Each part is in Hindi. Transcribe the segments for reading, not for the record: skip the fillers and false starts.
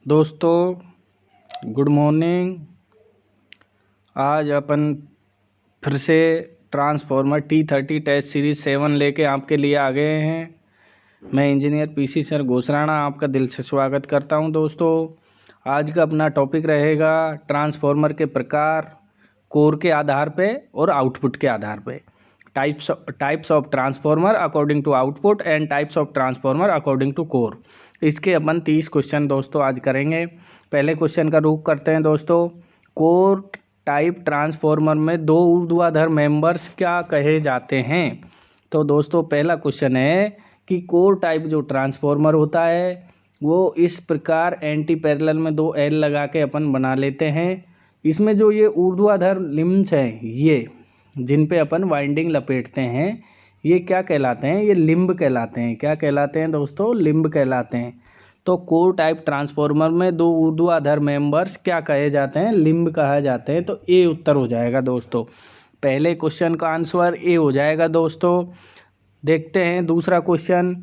दोस्तों गुड मॉर्निंग। आज अपन फिर से ट्रांसफॉर्मर T30 टेस्ट सीरीज़ 7 लेके आपके लिए आ गए हैं। मैं इंजीनियर PC सर घोसराणा आपका दिल से स्वागत करता हूं। दोस्तों आज का अपना टॉपिक रहेगा ट्रांसफॉर्मर के प्रकार, कोर के आधार पे और आउटपुट के आधार पे। Types of transformer according to output and types of transformer according to core. इसके अपन 30 क्वेश्चन दोस्तों आज करेंगे। पहले क्वेश्चन का रुख करते हैं दोस्तों। कोर टाइप ट्रांसफॉर्मर में दो ऊर्ध्वाधर मेंबर्स क्या कहे जाते हैं? तो दोस्तों पहला क्वेश्चन है कि कोर टाइप जो ट्रांसफॉर्मर होता है वो इस प्रकार एंटी पैरेलल में दो एल लगा के अपन बना लेते हैं। इसमें जो ये ऊर्ध्वाधर लिम्स हैं, ये जिन पे अपन वाइंडिंग लपेटते हैं, ये क्या कहलाते हैं? ये लिम्ब कहलाते हैं। क्या कहलाते हैं दोस्तों? लिम्ब कहलाते हैं। तो कोर टाइप ट्रांसफॉर्मर में दो ऊर्ध्वाधर मेंबर्स क्या कहे जाते हैं? लिम्ब कहा जाते हैं। तो ए उत्तर हो जाएगा दोस्तों। पहले क्वेश्चन का आंसर ए हो जाएगा दोस्तों। देखते हैं दूसरा क्वेश्चन।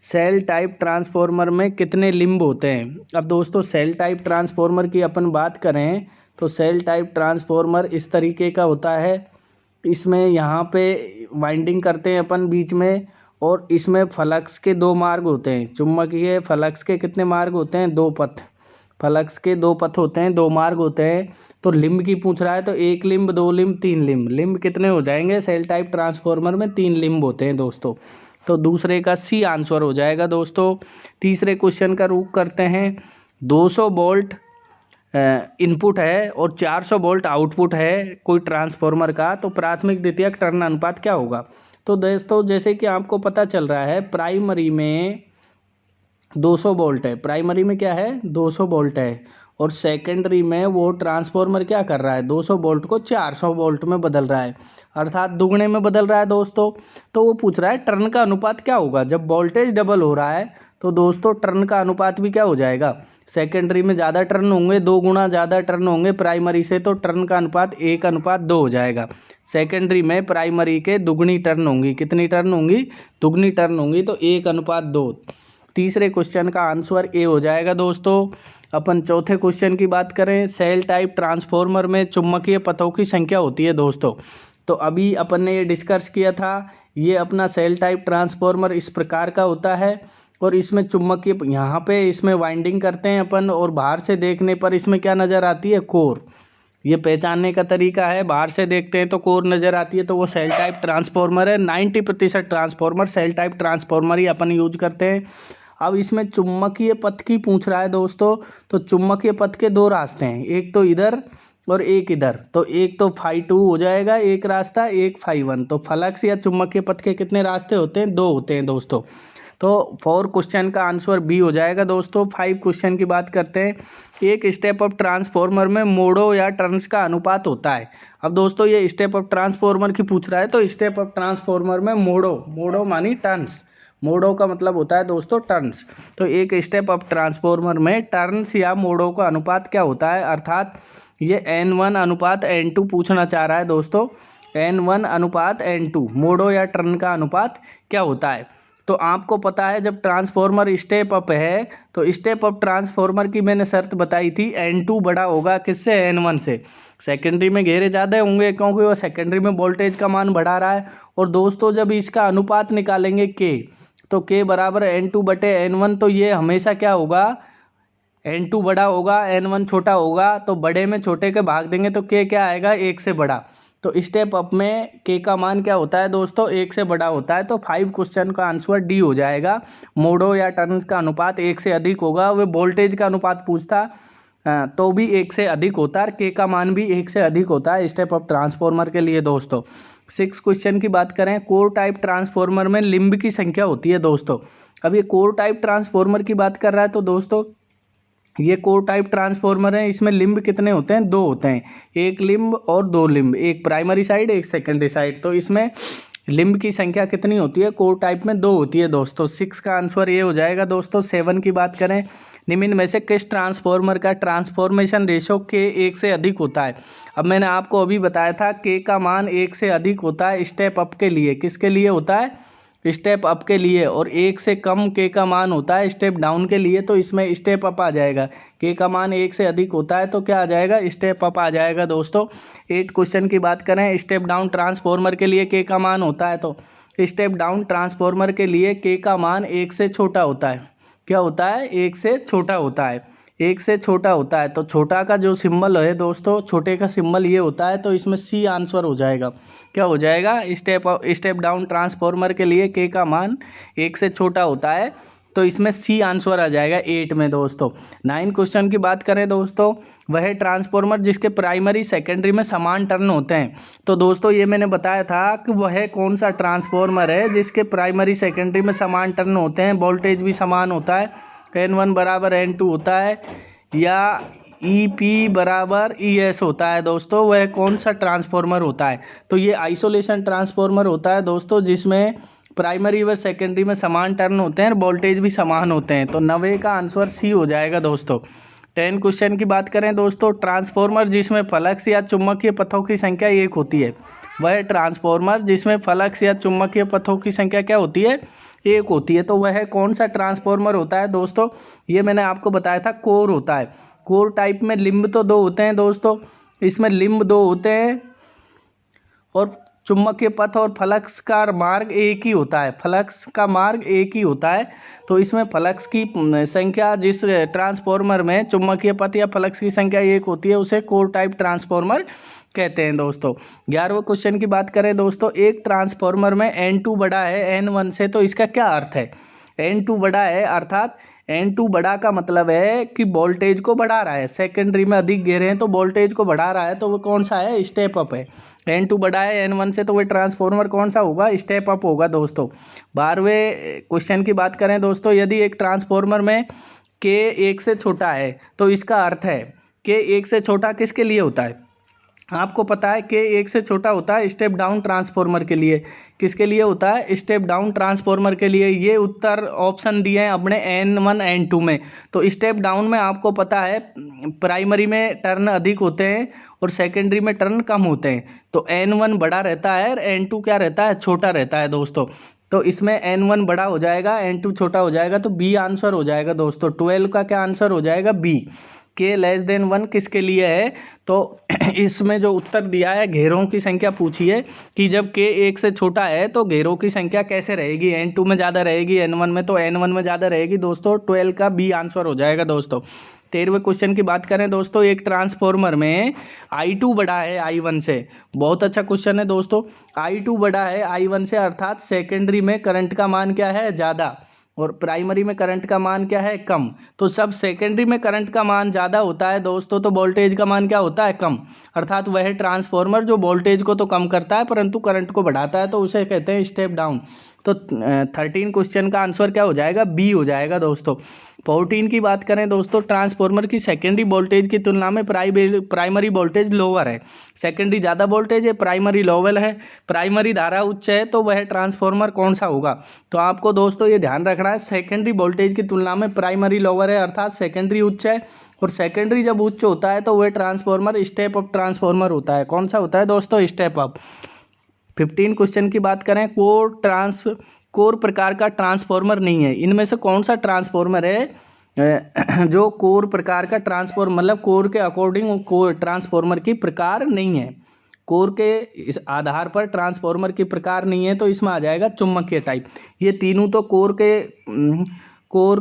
सेल टाइप ट्रांसफॉर्मर में कितने लिम्ब होते हैं? अब दोस्तों सेल टाइप ट्रांसफॉर्मर की अपन बात करें तो सेल टाइप ट्रांसफॉर्मर इस तरीके का होता है। इसमें यहाँ पे वाइंडिंग करते हैं अपन बीच में, और इसमें फ्लक्स के दो मार्ग होते हैं। चुंबकीय फ्लक्स के कितने मार्ग होते हैं? दो पथ। फ्लक्स के दो पथ होते हैं, दो मार्ग होते हैं। तो लिम्ब की पूछ रहा है तो एक लिम्ब, दो लिम्ब, तीन लिम्ब। लिम्ब कितने हो जाएंगे? सेल टाइप ट्रांसफॉर्मर में 3 लिम्ब होते हैं दोस्तों। तो दूसरे का सी आंसर हो जाएगा दोस्तों। तीसरे क्वेश्चन का रुख करते हैं। 200 वोल्ट इनपुट है और 400 वोल्ट आउटपुट है कोई ट्रांसफॉर्मर का, तो प्राथमिक द्वितीयक टर्न अनुपात क्या होगा? तो दोस्तों जैसे कि आपको पता चल रहा है, प्राइमरी में 200 वोल्ट है। प्राइमरी में क्या है? 200 वोल्ट है। और सेकेंडरी में वो ट्रांसफॉर्मर क्या कर रहा है? 200 वोल्ट को 400 वोल्ट में बदल रहा है, अर्थात दुगने में बदल रहा है दोस्तों। तो वो पूछ रहा है टर्न का अनुपात क्या होगा? जब वोल्टेज डबल हो रहा है तो दोस्तों टर्न का अनुपात भी क्या हो जाएगा? सेकेंडरी में ज़्यादा टर्न होंगे, 2 गुना ज़्यादा टर्न होंगे प्राइमरी से, तो टर्न का अनुपात 1:2 हो जाएगा। सेकेंडरी में प्राइमरी के दुगनी टर्न होंगी। कितनी टर्न होंगी? दुगनी टर्न होंगी, तो 1:2। तीसरे क्वेश्चन का आंसर ए हो जाएगा दोस्तों। अपन चौथे क्वेश्चन की बात करें। सेल टाइप ट्रांसफॉर्मर में चुंबकीय पथों की संख्या होती है दोस्तों। तो अभी अपन ने ये डिस्कस किया था, ये अपना सेल टाइप ट्रांसफॉर्मर इस प्रकार का होता है, और इसमें चुंबकीय यहाँ पे इसमें वाइंडिंग करते हैं अपन, और बाहर से देखने पर इसमें क्या नज़र आती है? कोर। ये पहचानने का तरीका है, बाहर से देखते हैं तो कोर नज़र आती है, तो वो सेल टाइप ट्रांसफॉर्मर है। 90% ट्रांसफॉर्मर सेल टाइप ट्रांसफॉर्मर ही अपन यूज करते हैं। अब इसमें चुंबकीय पथ की पूछ रहा है दोस्तों। तो चुंबकीय पथ के दो रास्ते हैं, एक तो इधर और एक इधर। तो एक तो φ2 हो जाएगा एक रास्ता, एक φ1। तो फ्लक्स या चुंबकीय पथ के कितने रास्ते होते हैं? 2 होते हैं दोस्तों। तो 4 क्वेश्चन का आंसर बी हो जाएगा दोस्तों। 5 क्वेश्चन की बात करते हैं। एक स्टेप अप ट्रांसफॉर्मर में मोड़ों या टर्न्स का अनुपात होता है। अब दोस्तों ये स्टेप अप ट्रांसफॉर्मर की पूछ रहा है, तो स्टेप अप ट्रांसफॉर्मर में मोड़ों मानी टर्न्स। मोड़ों का मतलब होता है दोस्तों टर्न्स। तो एक स्टेप अप ट्रांसफॉर्मर में टर्न्स या मोड़ों का अनुपात क्या होता है? अर्थात ये N1:N2 पूछना चाह रहा है दोस्तों। N1:N2 मोड़ों या टर्न का अनुपात क्या होता है? तो आपको पता है जब ट्रांसफॉर्मर स्टेप अप है तो स्टेप अप ट्रांसफॉर्मर की मैंने शर्त बताई थी, N2 बड़ा होगा किससे? N1 से। सेकेंडरी में घेरे ज़्यादा होंगे क्योंकि वो सेकेंडरी में वोल्टेज का मान बढ़ा रहा है। और दोस्तों जब इसका अनुपात निकालेंगे K, तो K बराबर N2/N1, तो ये हमेशा क्या होगा? N2 बड़ा होगा, N1 छोटा होगा, तो बड़े में छोटे के भाग देंगे तो K क्या आएगा? 1 से बड़ा। तो स्टेप अप में K का मान क्या होता है दोस्तों? 1 से बड़ा होता है। तो 5 क्वेश्चन का आंसर डी हो जाएगा। मोड़ों या टर्न्स का अनुपात 1 से अधिक होगा। वे वोल्टेज का अनुपात पूछता तो भी 1 से अधिक होता है, K का मान भी 1 से अधिक होता है स्टेप अप ट्रांसफॉर्मर के लिए दोस्तों। 6 क्वेश्चन की बात करें। कोर टाइप ट्रांसफॉर्मर में लिम्ब की संख्या होती है दोस्तों। अब ये कोर टाइप ट्रांसफॉर्मर की बात कर रहा है, तो दोस्तों ये कोर टाइप ट्रांसफॉर्मर है। इसमें लिम्ब कितने होते हैं? 2 होते हैं, एक लिम्ब और 2 लिम्ब, एक प्राइमरी साइड एक सेकेंडरी साइड। तो इसमें लिम्ब की संख्या कितनी होती है? कोर टाइप में 2 होती है दोस्तों। 6 का आंसर ये हो जाएगा दोस्तों। 7 की बात करें। निम्न में से किस ट्रांसफॉर्मर का ट्रांसफॉर्मेशन रेशो K 1 से अधिक होता है? अब मैंने आपको अभी बताया था K का मान 1 से अधिक होता है स्टेप अप के लिए। किसके लिए होता है? स्टेप अप के लिए, और 1 से कम के का मान होता है स्टेप डाउन के लिए, तो इसमें स्टेप अप आ जाएगा। के का मान 1 से अधिक होता है तो क्या आ जाएगा, स्टेप अप आ जाएगा दोस्तों। 8 क्वेश्चन की बात करें, स्टेप डाउन ट्रांसफॉर्मर के लिए के का मान होता है, तो स्टेप डाउन ट्रांसफॉर्मर के लिए के का मान 1 से छोटा होता है। क्या होता है, 1 से छोटा होता है, 1 से छोटा होता है। तो छोटा का जो सिंबल है दोस्तों, छोटे का सिंबल ये होता है, तो इसमें सी आंसर हो जाएगा। क्या हो जाएगा, स्टेप डाउन ट्रांसफॉर्मर के लिए के का मान 1 से छोटा होता है, तो इसमें सी आंसर आ जाएगा 8 में दोस्तों। 9 क्वेश्चन की बात करें दोस्तों, वह ट्रांसफॉर्मर जिसके प्राइमरी सेकेंडरी में समान टर्न होते हैं। तो दोस्तों ये मैंने बताया था कि वह कौन सा ट्रांसफॉर्मर है जिसके प्राइमरी सेकेंडरी में समान टर्न होते हैं, वोल्टेज भी समान होता है, N1 बराबर N2 होता है, या EP बराबर ES होता है दोस्तों, वह कौन सा ट्रांसफॉर्मर होता है। तो ये आइसोलेशन ट्रांसफॉर्मर होता है दोस्तों, जिसमें प्राइमरी व सेकेंडरी में समान टर्न होते हैं और वोल्टेज भी समान होते हैं। तो 90 का आंसर सी हो जाएगा दोस्तों। 10 क्वेश्चन की बात करें दोस्तों, ट्रांसफॉर्मर जिसमें फ्लक्स या चुंबकीय पथों की संख्या 1 होती है। वह ट्रांसफॉर्मर जिसमें फ्लक्स या चुंबकीय पथों की संख्या क्या होती है, 1 होती है। तो वह कौन सा ट्रांसफॉर्मर होता है दोस्तों, ये मैंने आपको बताया था, कोर होता है। कोर टाइप में लिंब तो 2 होते हैं दोस्तों, इसमें लिंब 2 होते हैं, और चुंबकीय पथ और फ्लक्स का मार्ग एक ही होता है, फ्लक्स का मार्ग एक ही होता है। तो इसमें फ्लक्स की संख्या, जिस ट्रांसफॉर्मर में चुंबकीय पथ या फ्लक्स की संख्या 1 होती है, उसे कोर टाइप ट्रांसफॉर्मर कहते हैं दोस्तों। 11वें क्वेश्चन की बात करें दोस्तों, एक ट्रांसफॉर्मर में N2 बड़ा है N1 से, तो इसका क्या अर्थ है। N2 बड़ा है अर्थात N2 बड़ा का मतलब है कि वोल्टेज को बढ़ा रहा है, सेकेंडरी में अधिक घेरे हैं तो वोल्टेज को बढ़ा रहा है, तो वो कौन सा है, स्टेप अप है। N2 बड़ा है N1 से, तो वो ट्रांसफॉर्मर कौन सा होगा, स्टेप अप होगा दोस्तों। 12वें क्वेश्चन की बात करें दोस्तों, यदि एक ट्रांसफॉर्मर में K 1 से छोटा है, तो इसका अर्थ है K 1 से छोटा किसके लिए होता है, आपको पता है कि 1 से छोटा होता है स्टेप डाउन ट्रांसफॉर्मर के लिए। किसके लिए होता है, स्टेप डाउन ट्रांसफॉर्मर के लिए। ये उत्तर ऑप्शन दिए हैं अपने N1 N2 में। तो स्टेप डाउन में आपको पता है प्राइमरी में टर्न अधिक होते हैं और सेकेंडरी में टर्न कम होते हैं। तो N1 बड़ा रहता है और N2 क्या रहता है, छोटा रहता है दोस्तों। तो इसमें N1 बड़ा हो जाएगा, N2 छोटा हो जाएगा, तो बी आंसर हो जाएगा दोस्तों। 12 का क्या आंसर हो जाएगा, बी। K लेस देन 1 किसके लिए है, तो इसमें जो उत्तर दिया है, घेरों की संख्या पूछी है कि जब K 1 से छोटा है तो घेरों की संख्या कैसे रहेगी, N2 में ज़्यादा रहेगी N1 में, तो N1 में ज़्यादा रहेगी दोस्तों। 12 का बी आंसर हो जाएगा दोस्तों। 13वें क्वेश्चन की बात करें दोस्तों, एक ट्रांसफॉर्मर में I2 बड़ा है I1 से। बहुत अच्छा क्वेश्चन है दोस्तों। I2 बड़ा है I1 से, अर्थात सेकेंडरी में करंट का मान क्या है, ज़्यादा, और प्राइमरी में करंट का मान क्या है, कम। तो सब सेकेंडरी में करंट का मान ज़्यादा होता है दोस्तों, तो वोल्टेज का मान क्या होता है, कम। अर्थात वह ट्रांसफॉर्मर जो वोल्टेज को तो कम करता है परंतु करंट को बढ़ाता है, तो उसे कहते हैं स्टेप डाउन। तो 13 क्वेश्चन का आंसर क्या हो जाएगा, बी हो जाएगा दोस्तों। 14 की बात करें दोस्तों, ट्रांसफॉर्मर की सेकेंडरी वोल्टेज की तुलना में प्राइमरी वोल्टेज लोअर है। सेकेंडरी ज़्यादा वोल्टेज है, प्राइमरी लोअर है, प्राइमरी धारा उच्च है, तो वह ट्रांसफॉर्मर कौन सा होगा। तो आपको दोस्तों ये ध्यान रखना है, सेकेंडरी वोल्टेज की तुलना में प्राइमरी लोअर है, अर्थात सेकेंडरी उच्च है, और सेकेंडरी जब उच्च होता है तो वह ट्रांसफॉर्मर स्टेप अप ट्रांसफॉर्मर होता है। कौन सा होता है दोस्तों, स्टेप अप। 15 क्वेश्चन की बात करें, कोर प्रकार का ट्रांसफॉर्मर नहीं है। इनमें से कौन सा ट्रांसफॉर्मर है जो कोर प्रकार का ट्रांसफॉर्मर, मतलब कोर के अकॉर्डिंग कोर ट्रांसफॉर्मर की प्रकार नहीं है, कोर के इस आधार पर ट्रांसफॉर्मर की प्रकार नहीं है, तो इसमें आ जाएगा चुंबकीय टाइप। ये तीनों तो कोर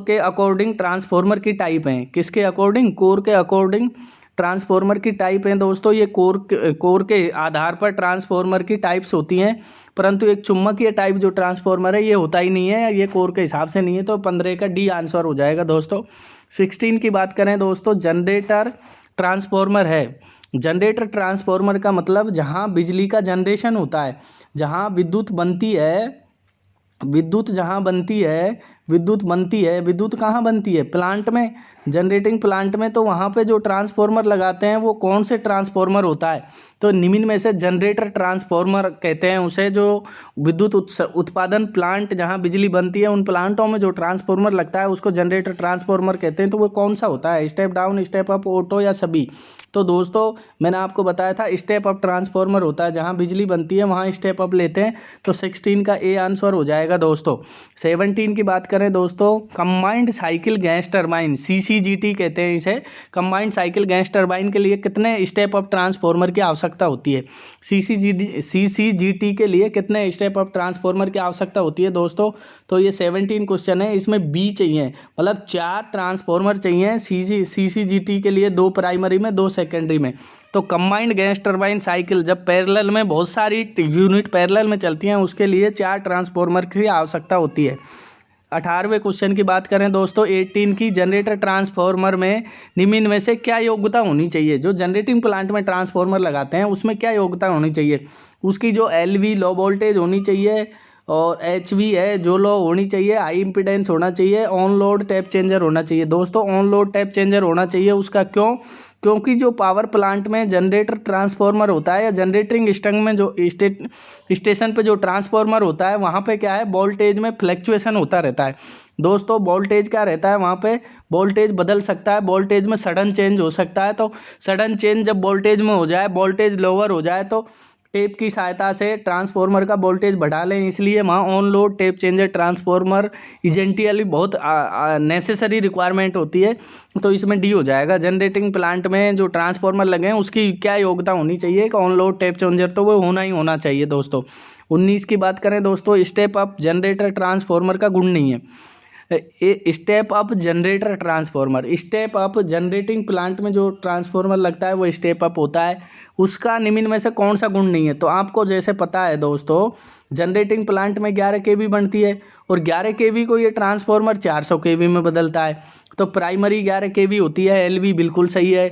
के अकॉर्डिंग ट्रांसफॉर्मर की टाइप हैं। किसके अकॉर्डिंग, कोर के अकॉर्डिंग ट्रांसफॉर्मर की टाइप हैं दोस्तों। ये कोर के आधार पर ट्रांसफॉर्मर की टाइप्स होती हैं, परंतु एक चुंबकीय टाइप जो ट्रांसफॉर्मर है ये होता ही नहीं है, ये कोर के हिसाब से नहीं है। तो 15 का डी आंसर हो जाएगा दोस्तों। 16 की बात करें दोस्तों, जनरेटर ट्रांसफॉर्मर है। जनरेटर ट्रांसफॉर्मर का मतलब जहाँ बिजली का जनरेशन होता है, जहाँ विद्युत बनती है, विद्युत जहाँ बनती है, विद्युत कहाँ बनती है, प्लांट में, जनरेटिंग प्लांट में। तो वहाँ पे जो ट्रांसफॉर्मर लगाते हैं वो कौन से ट्रांसफॉर्मर होता है, तो निम्न में से जनरेटर ट्रांसफॉर्मर कहते हैं उसे। जो विद्युत उत्पादन प्लांट जहाँ बिजली बनती है, उन प्लांटों में जो ट्रांसफॉर्मर लगता है उसको जनरेटर ट्रांसफॉर्मर कहते हैं। तो वो कौन सा होता है, step down, step up, auto या सभी। तो दोस्तों मैंने आपको बताया था स्टेप अप ट्रांसफॉर्मर होता है, जहाँ बिजली बनती है वहाँ स्टेप अप लेते हैं। तो 16 का ए आंसर हो जाएगा जाएगा दोस्तों। 17 की बात करें दोस्तों, combined cycle gas turbine, CCGT कहते हैं इसे। कंबाइंड साइकिल गैस टरबाइन के लिए कितने स्टेप अप ट्रांसफॉर्मर की आवश्यकता होती है? CCGT के लिए कितने स्टेप अप ट्रांसफॉर्मर की आवश्यकता होती है दोस्तों? तो ये 17 क्वेश्चन है, इसमें बी चाहिए, मतलब 4 ट्रांसफॉर्मर चाहिए CCGT के लिए, 2 प्राइमरी में 2 सेकेंडरी में। तो कंबाइंड गैस टरबाइन साइकिल जब पैरेलल में बहुत सारी यूनिट पैरेलल में चलती हैं, उसके लिए 4 ट्रांसफॉर्मर की आवश्यकता होती है। 18वें क्वेश्चन की बात करें दोस्तों, 18 की, जनरेटर ट्रांसफॉर्मर में निम्न में से क्या योग्यता होनी चाहिए? जो जनरेटिंग प्लांट में ट्रांसफॉर्मर लगाते हैं उसमें क्या योग्यता होनी चाहिए? उसकी जो LV लो वोल्टेज होनी चाहिए, और HV है जो लो होनी चाहिए, हाई इम्पीडेंस होना चाहिए, ऑन लोड टैप चेंजर होना चाहिए। दोस्तों ऑन लोड टैप चेंजर होना चाहिए, उसका क्योंकि जो पावर प्लांट में जनरेटर ट्रांसफॉर्मर होता है, या जनरेटिंग स्टंग में जो स्टेशन पे जो ट्रांसफॉर्मर होता है, वहाँ पे क्या है, वोल्टेज में फ्लैक्चुएशन होता रहता है दोस्तों। वोल्टेज क्या रहता है वहाँ पे, वोल्टेज बदल सकता है, वोल्टेज में सडन चेंज हो सकता है। तो सडन चेंज जब वोल्टेज में हो जाए, वोल्टेज लोअर हो जाए, तो टेप की सहायता से ट्रांसफॉर्मर का वोल्टेज बढ़ा लें, इसलिए वहाँ on load tap changer transformer essentially बहुत नेसेसरी रिक्वायरमेंट होती है। तो इसमें डी हो जाएगा। जनरेटिंग प्लांट में जो ट्रांसफॉर्मर लगे हैं उसकी क्या योग्यता होनी चाहिए? ऑन लोड टेप चेंजर तो वो होना ही होना चाहिए दोस्तों। 19 की बात करें दोस्तों, स्टेप अप जनरेटर ट्रांसफॉर्मर का गुण नहीं है। Step up generator transformer, step up generating plant में जो ट्रांसफॉर्मर लगता है वो स्टेप अप होता है, उसका निम्न में से कौन सा गुण नहीं है? तो आपको जैसे पता है दोस्तों, जनरेटिंग प्लांट में 11 kV बनती है, और 11 kV को ये ट्रांसफॉर्मर 400 kV में बदलता है। तो प्राइमरी 11 kV होती है, LV बिल्कुल सही है,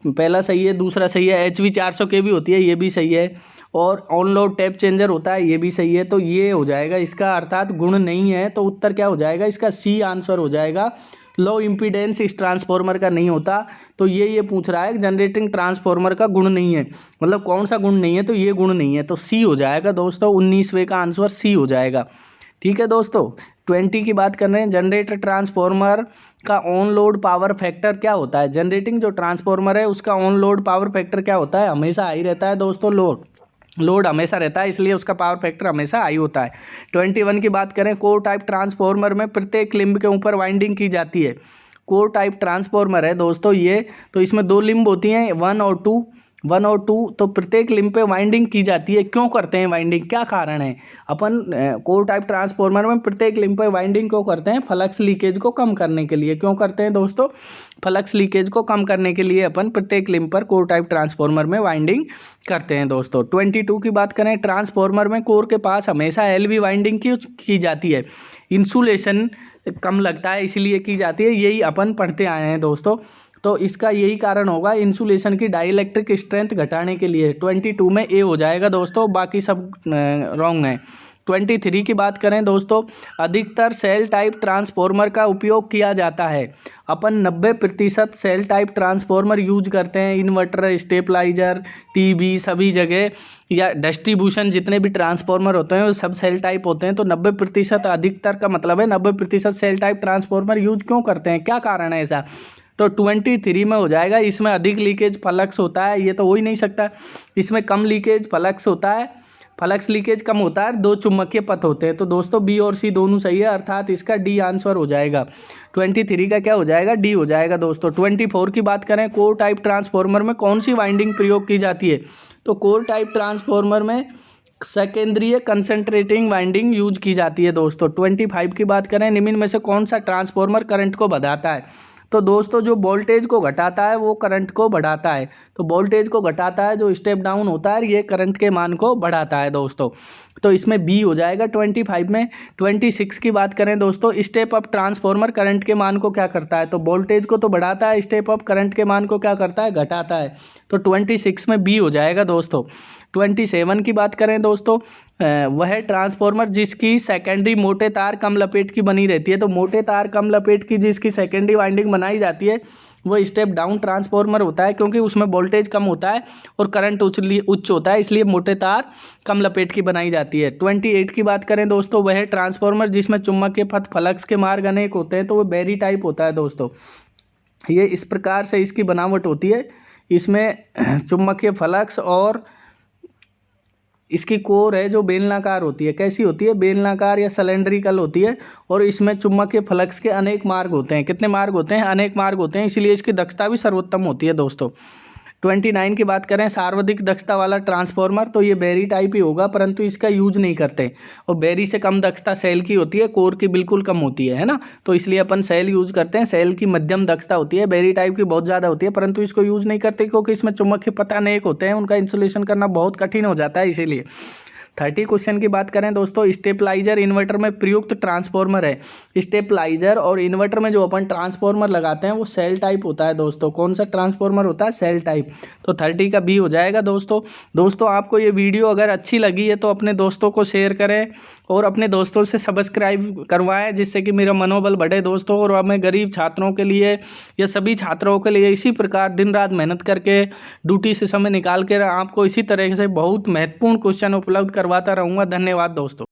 पहला सही है, दूसरा सही है। HV 400 kV होती है, ये भी सही है, और ऑन लोड टैप चेंजर होता है, ये भी सही है। तो ये हो जाएगा इसका, अर्थात गुण नहीं है। तो उत्तर क्या हो जाएगा इसका? C आंसर हो जाएगा। लो इम्पीडेंस इस ट्रांसफॉर्मर का नहीं होता। तो ये पूछ रहा है जनरेटिंग ट्रांसफॉर्मर का गुण नहीं है, मतलब कौन सा गुण नहीं है? तो ये गुण नहीं है, तो C हो जाएगा दोस्तों। 19वें का आंसर C हो जाएगा। ठीक है दोस्तों। 20 की बात कर रहे हैं, जनरेटर ट्रांसफॉर्मर का ऑन लोड पावर फैक्टर क्या होता है? जनरेटिंग जो ट्रांसफॉर्मर है उसका ऑन लोड पावर फैक्टर क्या होता है? हमेशा हाई रहता है दोस्तों। लोड हमेशा रहता है, इसलिए उसका पावर फैक्टर हमेशा हाई होता है। 21 की बात करें, कोर टाइप ट्रांसफॉर्मर में प्रत्येक लिंब के ऊपर वाइंडिंग की जाती है। कोर टाइप ट्रांसफॉर्मर है दोस्तों ये, तो इसमें 2 लिंब होती हैं, 1 और 2। तो प्रत्येक लिंब पे वाइंडिंग की जाती है। क्यों करते हैं वाइंडिंग, क्या कारण है? अपन कोर टाइप ट्रांसफॉर्मर में प्रत्येक लिंब पे वाइंडिंग क्यों करते हैं? फ्लक्स लीकेज को कम करने के लिए। क्यों करते हैं दोस्तों? फ्लक्स लीकेज को कम करने के लिए अपन प्रत्येक लिंब पर कोर टाइप ट्रांसफॉर्मर में वाइंडिंग करते हैं दोस्तों। 22 की बात करें, ट्रांसफॉर्मर में कोर के पास हमेशा LV वाइंडिंग की जाती है। इंसुलेशन कम लगता है इसलिए की जाती है, यही अपन पढ़ते आए हैं दोस्तों। तो इसका यही कारण होगा, इंसुलेशन की डाइलेक्ट्रिक स्ट्रेंथ घटाने के लिए। 22 में A हो जाएगा दोस्तों, बाकी सब रॉन्ग है। 23 की बात करें दोस्तों, अधिकतर सेल टाइप ट्रांसफॉर्मर का उपयोग किया जाता है। अपन 90% सेल टाइप ट्रांसफॉर्मर यूज करते हैं, इन्वर्टर, स्टेबलाइजर, टीवी, सभी जगह, या डिस्ट्रीब्यूशन जितने भी ट्रांसफॉर्मर होते हैं वो सब सेल टाइप होते हैं। तो 90% अधिकतर का मतलब है 90% सेल टाइप ट्रांसफॉर्मर यूज क्यों करते हैं, क्या कारण है ऐसा? तो 23 में हो जाएगा। इसमें अधिक लीकेज फ्लक्स होता है, ये तो हो ही नहीं सकता। इसमें कम लीकेज फ्लक्स होता है, फ्लक्स लीकेज कम होता है, 2 चुंबकीय पथ होते हैं। तो दोस्तों B और C दोनों सही है, अर्थात इसका D आंसर हो जाएगा। 23 का क्या हो जाएगा? D हो जाएगा दोस्तों। 24 की बात करें, कोर टाइप ट्रांसफॉर्मर में कौन सी वाइंडिंग प्रयोग की जाती है? तो कोर टाइप ट्रांसफॉर्मर में सेकेंडरी कंसंट्रेटिंग वाइंडिंग यूज की जाती है दोस्तों। 25 की बात करें, निम्न में से कौन सा ट्रांसफॉर्मर करंट को बढ़ाता है? तो दोस्तों जो वोल्टेज को घटाता है वो करंट को बढ़ाता है। तो वोल्टेज को घटाता है, जो स्टेप डाउन होता है ये करंट के मान को बढ़ाता है दोस्तों। तो इसमें B हो जाएगा 25 में। 26 की बात करें दोस्तों, स्टेप अप ट्रांसफॉर्मर करंट के मान को क्या करता है? तो वोल्टेज को तो बढ़ाता है, स्टेप अप करंट के मान को क्या करता है? घटाता है। तो 26 में B हो जाएगा दोस्तों। 27 की बात करें दोस्तों, वह ट्रांसफॉर्मर जिसकी सेकेंडरी मोटे तार कम लपेट की बनी रहती है। तो मोटे तार कम लपेट की जिसकी सेकेंडरी वाइंडिंग बनाई जाती है वो स्टेप डाउन ट्रांसफॉर्मर होता है, क्योंकि उसमें वोल्टेज कम होता है और करंट उच्च होता है, इसलिए मोटे तार कम लपेट की बनाई जाती है। 28 की बात करें दोस्तों, वह ट्रांसफॉर्मर जिसमें चुंबकीय पथ फ्लक्स के मार्ग अनेक होते हैं। तो वो बैरी टाइप होता है दोस्तों। ये इस प्रकार से इसकी बनावट होती है, इसमें चुंबकीय फ्लक्स और इसकी कोर है जो बेलनाकार होती है। कैसी होती है? बेलनाकार या सिलेंड्रिकल होती है। और इसमें चुंबकीय फ्लक्स के अनेक मार्ग होते हैं। कितने मार्ग होते हैं? अनेक मार्ग होते हैं, इसलिए इसकी दक्षता भी सर्वोत्तम होती है दोस्तों। 29 की बात करें, सर्वाधिक दक्षता वाला ट्रांसफार्मर, तो ये बैरी टाइप ही होगा, परंतु इसका यूज नहीं करते। और बैरी से कम दक्षता सेल की होती है, कोर की बिल्कुल कम होती है ना। तो इसलिए अपन सेल यूज करते हैं। सेल की मध्यम दक्षता होती है, बैरी टाइप की बहुत ज़्यादा होती है, परंतु इसको यूज नहीं करते क्योंकि इसमें चुंबकीय पथ अनेक होते हैं, उनका इंसुलेशन करना बहुत कठिन हो जाता है इसीलिए। 30 क्वेश्चन की बात करें दोस्तों, स्टेपलाइजर इन्वर्टर में प्रयुक्त ट्रांसफार्मर है। स्टेपलाइजर और इन्वर्टर में जो अपन ट्रांसफार्मर लगाते हैं वो सेल टाइप होता है दोस्तों। कौन सा ट्रांसफार्मर होता है? Shell type. तो 30 का बी हो जाएगा दोस्तों आपको ये वीडियो अगर अच्छी लगी है तो अपने दोस्तों को शेयर करें और अपने दोस्तों से सब्सक्राइब करवाएं, जिससे कि मेरा मनोबल बढ़े दोस्तों। और हमें गरीब छात्रों के लिए या सभी छात्रों के लिए इसी प्रकार दिन रात मेहनत करके ड्यूटी से समय निकाल कर आपको इसी तरह से बहुत महत्वपूर्ण क्वेश्चन उपलब्ध करवाता रहूँगा। धन्यवाद दोस्तों।